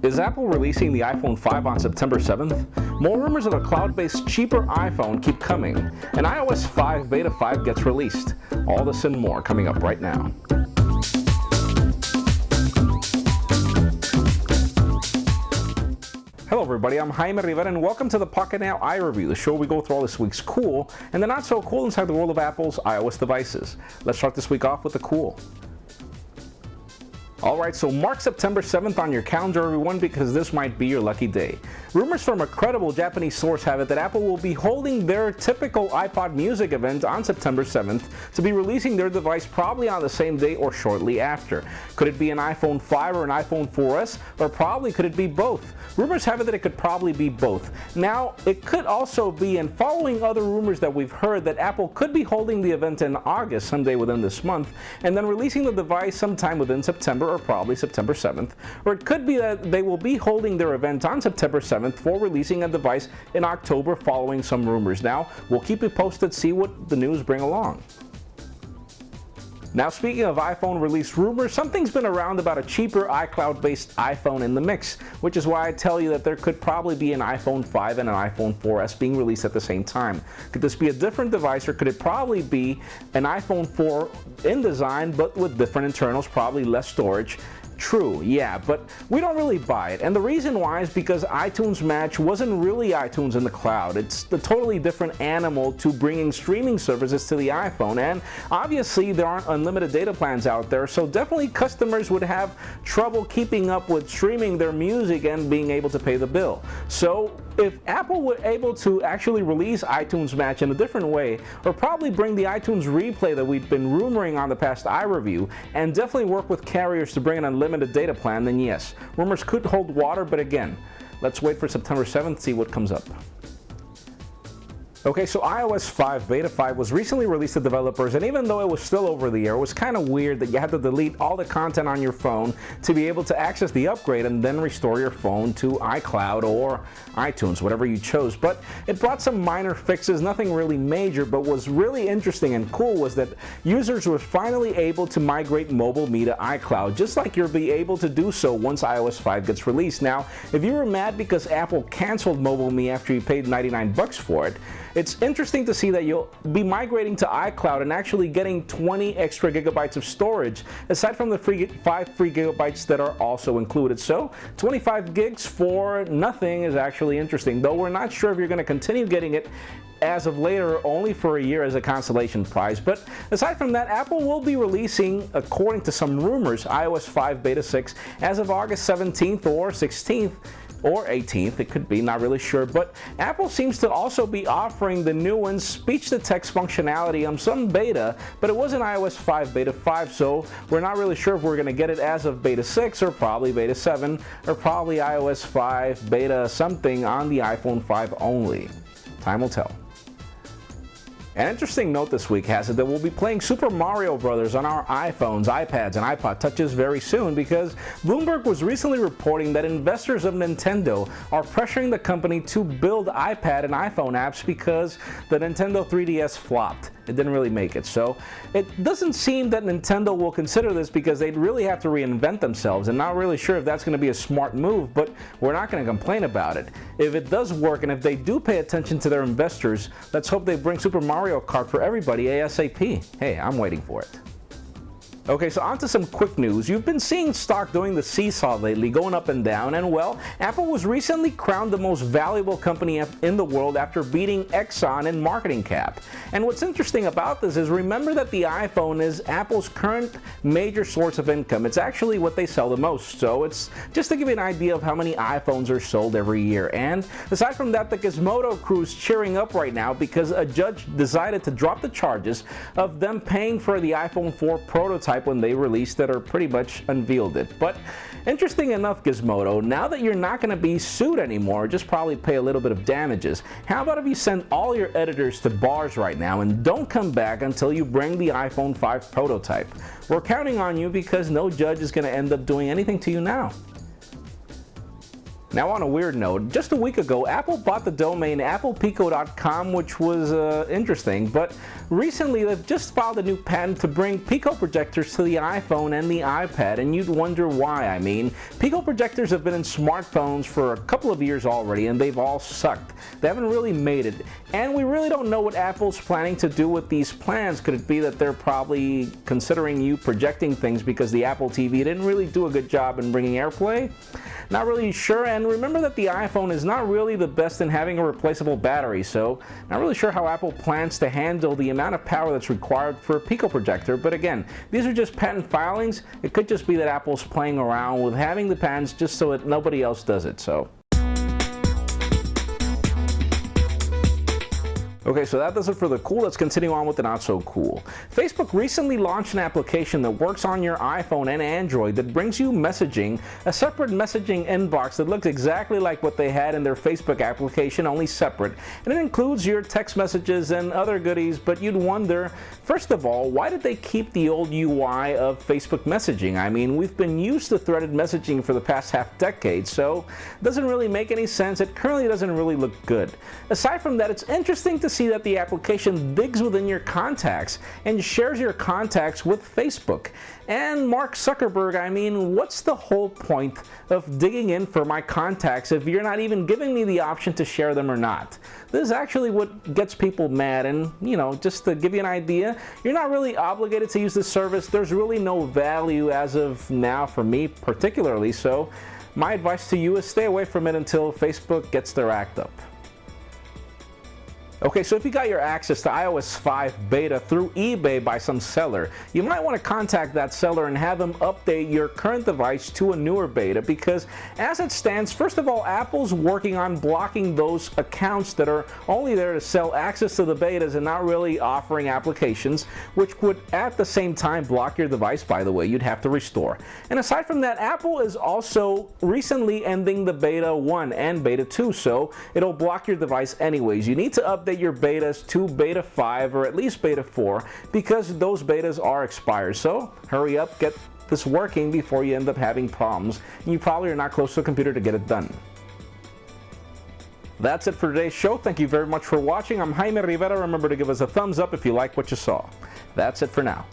Is Apple releasing the iPhone 5 on September 7th? More rumors of a cloud-based, cheaper iPhone keep coming, and iOS 5 Beta 5 gets released. All this and more coming up right now. Hello everybody, I'm Jaime Rivera and welcome to the Pocketnow iReview, the show where we go through all this week's cool and the not so cool inside the world of Apple's iOS devices. Let's start this week off with the cool. Alright, so mark September 7th on your calendar, everyone, because this might be your lucky day. Rumors from a credible Japanese source have it that Apple will be holding their typical iPod Music event on September 7th to be releasing their device probably on the same day or shortly after. Could it be an iPhone 5 or an iPhone 4S, or probably could it be both? Rumors have it that it could probably be both. Now, it could also be, and following other rumors that we've heard, that Apple could be holding the event in August, someday within this month, and then releasing the device sometime within September or probably September 7th, or it could be that they will be holding their event on September 7th for releasing a device in October following some rumors. Now, we'll keep you posted, see what the news bring along. Now, speaking of iPhone release rumors, something's been around about a cheaper iCloud-based iPhone in the mix, which is why I tell you that there could probably be an iPhone 5 and an iPhone 4S being released at the same time. Could this be a different device, or could it probably be an iPhone 4 in design but with different internals, probably less storage? True, yeah, but we don't really buy it, and the reason why is because iTunes Match wasn't really iTunes in the cloud. It's the totally different animal to bringing streaming services to the iPhone, and obviously there aren't unlimited data plans out there, so definitely customers would have trouble keeping up with streaming their music and being able to pay the bill. So if Apple were able to actually release iTunes Match in a different way, or probably bring the iTunes Replay that we've been rumoring on the past iReview, and definitely work with carriers to bring an unlimited data plan, then yes, rumors could hold water, but again, let's wait for September 7th to see what comes up. Okay, so iOS 5 Beta 5 was recently released to developers, and even though it was still over the air, it was kind of weird that you had to delete all the content on your phone to be able to access the upgrade and then restore your phone to iCloud or iTunes, whatever you chose. But it brought some minor fixes, nothing really major, but was really interesting and cool was that users were finally able to migrate MobileMe to iCloud, just like you'll be able to do so once iOS 5 gets released. Now, if you were mad because Apple canceled MobileMe after you paid $99 for it, it's interesting to see that you'll be migrating to iCloud and actually getting 20 extra gigabytes of storage, aside from the 5 free gigabytes that are also included. So 25 gigs for nothing is actually interesting, though we're not sure if you're going to continue getting it as of later, only for a year as a consolation prize. But aside from that, Apple will be releasing, according to some rumors, iOS 5 Beta 6 as of August 17th or 16th. Or 18th, it could be, not really sure, but Apple seems to also be offering the new one's speech-to-text functionality on some beta, but it wasn't iOS 5 Beta 5, so we're not really sure if we're going to get it as of Beta 6 or probably Beta 7 or probably iOS 5 Beta something on the iPhone 5 only. Time will tell. An interesting note this week has it that we'll be playing Super Mario Bros. On our iPhones, iPads, and iPod Touches very soon, because Bloomberg was recently reporting that investors of Nintendo are pressuring the company to build iPad and iPhone apps because the Nintendo 3DS flopped. It didn't really make it. So it doesn't seem that Nintendo will consider this because they'd really have to reinvent themselves, and not really sure if that's going to be a smart move, but we're not going to complain about it. If it does work and if they do pay attention to their investors, let's hope they bring Super Mario Kart for everybody ASAP. Hey, I'm waiting for it. Okay, so on to some quick news. You've been seeing stock doing the seesaw lately, going up and down, and well, Apple was recently crowned the most valuable company in the world after beating Exxon in marketing cap. And what's interesting about this is, remember that the iPhone is Apple's current major source of income. It's actually what they sell the most, so it's just to give you an idea of how many iPhones are sold every year. And aside from that, the Gizmodo crew is cheering up right now because a judge decided to drop the charges of them paying for the iPhone 4 prototype when they released it, or pretty much unveiled it. But interesting enough, Gizmodo, now that you're not going to be sued anymore, just probably pay a little bit of damages, how about if you send all your editors to bars right now and don't come back until you bring the iPhone 5 prototype? We're counting on you because no judge is going to end up doing anything to you now. Now on a weird note, just a week ago, Apple bought the domain applepico.com, which was interesting, but recently they've just filed a new patent to bring Pico projectors to the iPhone and the iPad, and you'd wonder why. I mean, Pico projectors have been in smartphones for a couple of years already, and they've all sucked. They haven't really made it, and we really don't know what Apple's planning to do with these plans. Could it be that they're probably considering you projecting things because the Apple TV didn't really do a good job in bringing AirPlay? Not really sure, and remember that the iPhone is not really the best in having a replaceable battery, so not really sure how Apple plans to handle the amount of power that's required for a Pico projector. But again, these are just patent filings. It could just be that Apple's playing around with having the patents just so that nobody else does it. Okay, so that does it for the cool. Let's continue on with the not so cool. Facebook recently launched an application that works on your iPhone and Android that brings you messaging, a separate messaging inbox that looks exactly like what they had in their Facebook application, only separate. And it includes your text messages and other goodies, but you'd wonder, first of all, why did they keep the old UI of Facebook messaging? I mean, we've been used to threaded messaging for the past half decade, so it doesn't really make any sense. It currently doesn't really look good. Aside from that, it's interesting to see that the application digs within your contacts and shares your contacts with Facebook. And Mark Zuckerberg, I mean, what's the whole point of digging in for my contacts if you're not even giving me the option to share them or not? This is actually what gets people mad, and just to give you an idea, you're not really obligated to use this service. There's really no value as of now for me particularly, so my advice to you is stay away from it until Facebook gets their act up. Okay, so if you got your access to iOS 5 beta through eBay by some seller, you might want to contact that seller and have them update your current device to a newer beta, because as it stands, first of all, Apple's working on blocking those accounts that are only there to sell access to the betas and not really offering applications, which would at the same time block your device. By the way, you'd have to restore. And aside from that, Apple is also recently ending the beta 1 and beta 2, so it'll block your device anyways. You need to update your betas to beta 5 or at least beta 4 because those betas are expired. So hurry up, get this working before you end up having problems. You probably are not close to a computer to get it done. That's it for today's show. Thank you very much for watching. I'm Jaime Rivera. Remember to give us a thumbs up if you like what you saw. That's it for now.